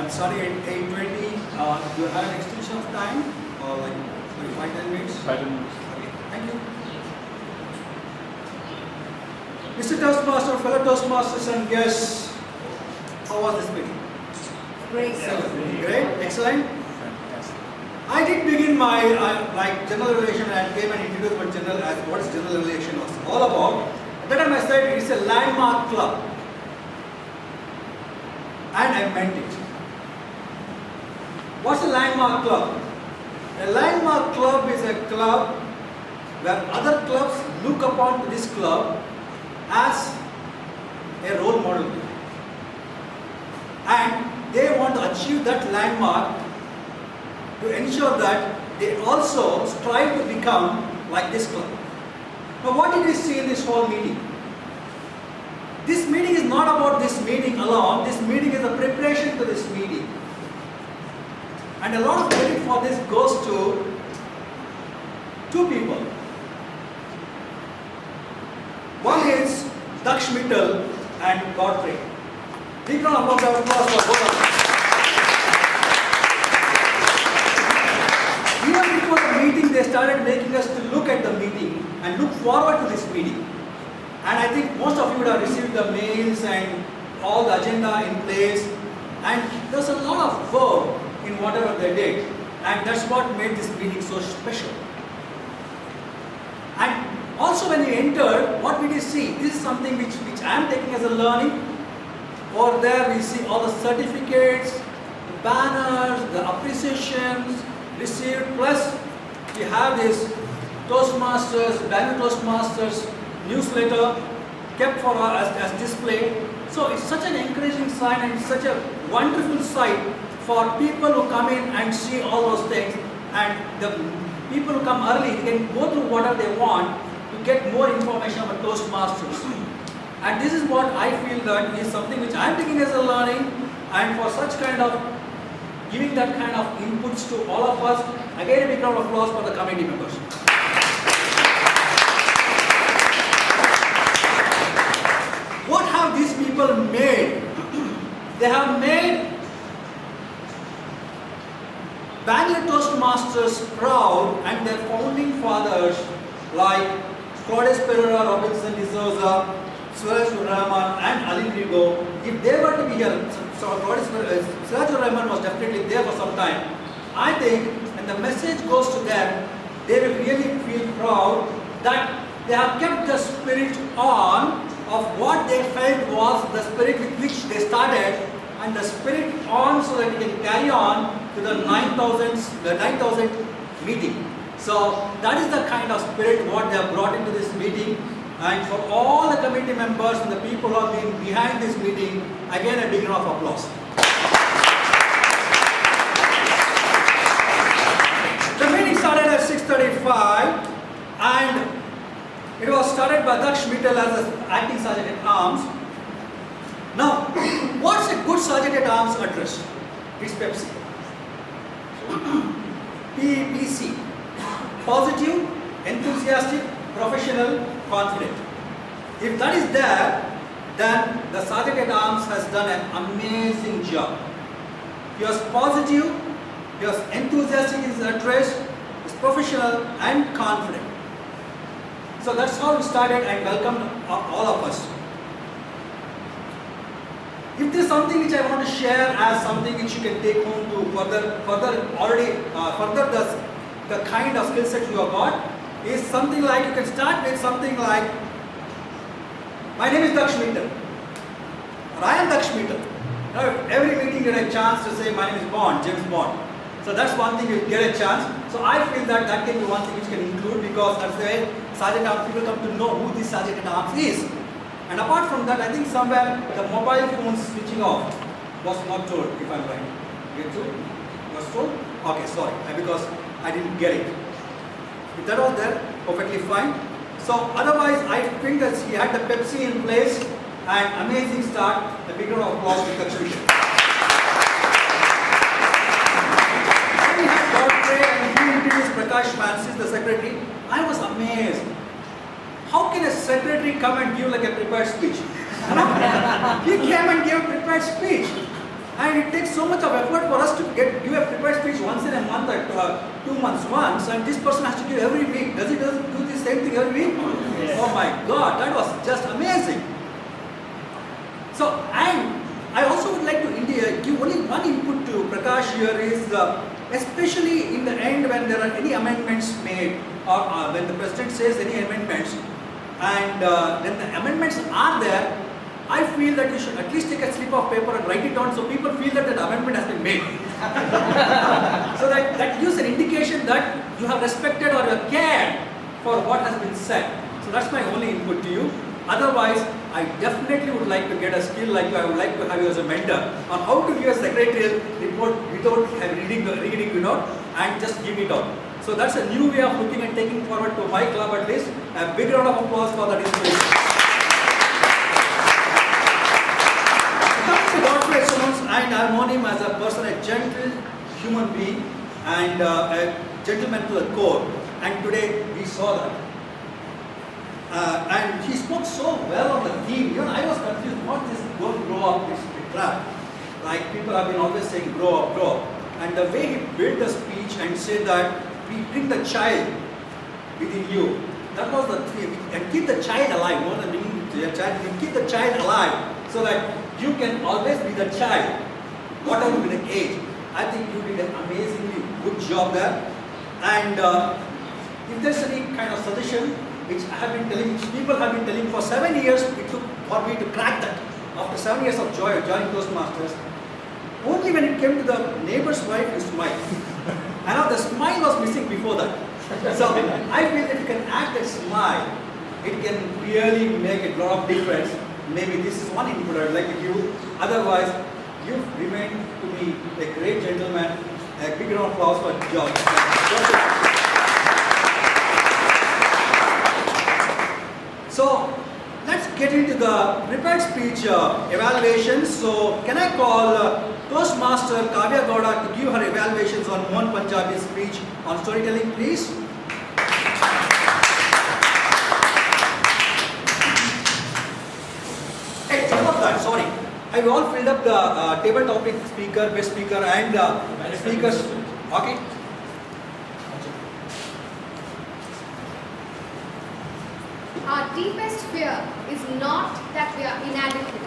I'm starting at 8:20. Do you have an extension of time? Or like 5-10 minutes? 5 minutes. Okay, thank you. Mr. Toastmaster, fellow Toastmasters and guests, how was this meeting? Great. Great, excellent. I did begin my like general relation and came and introduced my general as what is general relation was all about. At that time I said it's a landmark club. And I meant it. What's a landmark club? A landmark club is a club where other clubs look upon this club as a role model. And they want to achieve that landmark to ensure that they also strive to become like this club. Now what did we see in this whole meeting? This meeting is not about this meeting alone. This meeting is a preparation to this meeting. And a lot of credit for this goes to two people. One is Daksh Mittal and Godfrey. Big round of applause for both of them. Even before the meeting, they started making us to look at the meeting and look forward to this meeting. And I think most of you would have received the mails and all the agenda in place. And there's a lot of work in whatever they did. And that's what made this meeting so special. And also when we entered, what did we see? This is something which I am taking as a learning. Over there we see all the certificates, the banners, the appreciations received. Plus we have this Toastmasters, Bangalore Toastmasters newsletter kept for us as display. So it's such an encouraging sign and it's such a wonderful sight for people who come in and see all those things. And the people who come early, they can go through whatever they want to get more information about Toastmasters. And this is what I feel that is something which I am taking as a learning, and for such kind of giving that kind of inputs to all of us, again a big round of applause for the committee members. What have these people made? They have made Bangalore Toastmasters proud, and their founding fathers like Claudius Pereira, Robinson D'Souza, Surajur Rahman and Alin Rigo, if they were to be here, so Surajur Rahman was definitely there for some time. I think when the message goes to them, they will really feel proud that they have kept the spirit on of what they felt was the spirit with which they started, and the spirit on so that we can carry on to the 9,000 meeting. So that is the kind of spirit what they have brought into this meeting. And for all the committee members and the people who have been behind this meeting, again a big round of applause. The meeting started at 6:35 and it was started by Daksh Mittal as an acting Sergeant at Arms. Now, what's a good Sergeant at Arms address? It's Pepsi. PEPC. Positive, enthusiastic, professional, confident. If that is there, then the Sergeant at Arms has done an amazing job. He was positive, he was enthusiastic in his address, he was professional and confident. So that's how we started and welcomed all of us. If there's something which I want to share as something which you can take home to further the kind of skill set you have got, is something like, you can start with something like, my name is Daksh Mittal, or I am Daksh Mittal. Now every meeting you get a chance to say my name is Bond, James Bond. So that's one thing you get a chance. So I feel that that can be one thing which can include, because that's the way Sergeant at Arms, people come to know who this Sergeant at Arms is. And apart from that, I think somewhere the mobile phone switching off was not told, if I'm right. Get told? Was told? Okay, sorry, because I didn't get it. If that was there, perfectly fine. So otherwise, I think that he had the Pepsi in place, and amazing start. A big round of applause to Daksh Mittal. Then we had Godfrey and he introduced Prakash Francis, the secretary. I was amazed. How can a secretary come and give like a prepared speech? He came and gave a prepared speech. And it takes so much of effort for us to give a prepared speech once in a month or 2 months once, and this person has to give every week. Does he do the same thing every week? Yes. Oh my God, that was just amazing. So, and I also would like to give only one input to Prakash here is, especially in the end when there are any amendments made, or when the President says any amendments, and then the amendments are there, I feel that you should at least take a slip of paper and write it down so people feel that the amendment has been made. So that gives an indication that you have respected or you have cared for what has been said. So that's my only input to you. Otherwise, I definitely would like to get a skill like you. I would like to have you as a mentor on how to give a secretarial report without reading the note and just give it out. So that's a new way of looking and taking forward to my club at least. A big round of applause for that inspiration. Godfrey Simmons, and I've known him as a person, a gentle human being and a gentleman to the core. And today we saw that. And he spoke so well on the theme. I was confused. What is don't grow up? It's a trap. Like people have been always saying, grow up, grow up. And the way he built the speech and said that we bring the child within you. That was the theme. And keep the child alive. More than bringing the child, we keep the child alive so that you can always be the child, whatever be the age. I think you did an amazingly good job there. And if there's any kind of suggestion, which I have been telling, which people have been telling for 7 years, it took for me to crack that. After 7 years of joining Toastmasters, only when it came to the neighbor's wife, you smile. And now the smile was missing before that. So I feel that you can act that smile, it can really make a lot of difference. Maybe this is one input I'd like to give. Otherwise, you've remained to be a great gentleman. A big round of applause for George. So, let's get into the prepared speech evaluations. So, can I call Toastmaster Kavya Gowda to give her evaluations on Mohan Punjabi's speech on storytelling, please? Sorry, I've all filled up the table topic speaker, best speaker and speakers. Okay. Our deepest fear is not that we are inadequate,